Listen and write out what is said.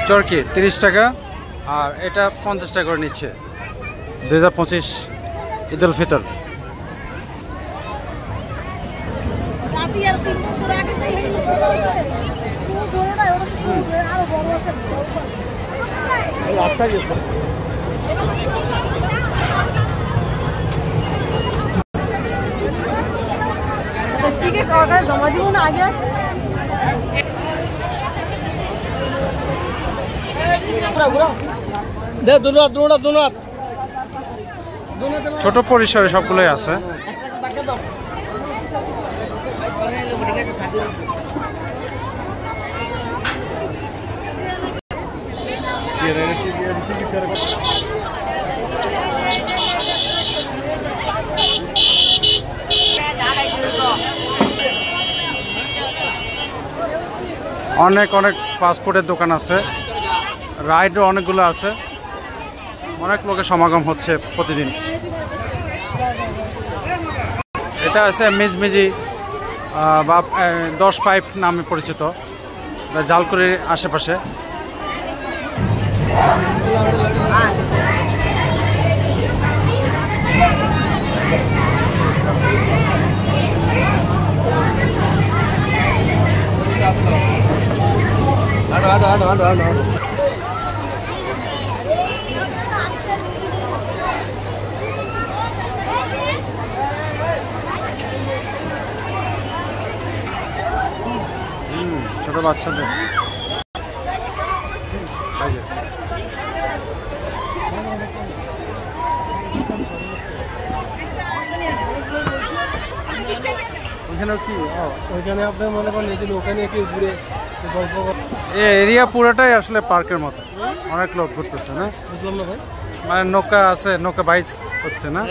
চরকি 30 টাকা, আর এটা 50 টাকা করে নিচ্ছে। 2025 ঈদ উল ফিতর। জমা দিব না আগে। ছোট পরিসরে সবগুলোই আছে। অনেক অনেক ফাস্টফুডের দোকান আছে, রাইডও অনেকগুলো আছে, অনেক লোকের সমাগম হচ্ছে প্রতিদিন। এটা আছে মিজমিজি বা 10 পাইপ নামে পরিচিত, জালকুড়ির আশেপাশে। ছোট বাচ্চাদের ওইখানে আপনার মনে করেন ওখানে একটু ঘুরে গল্প এরিয়া পুরোটাই আসলে পার্কের মতো, অনেক লোক ঘুরতেছে না, বুঝলাম না ভাই। মানে নৌকা আছে, নৌকা বাইচ হচ্ছে না।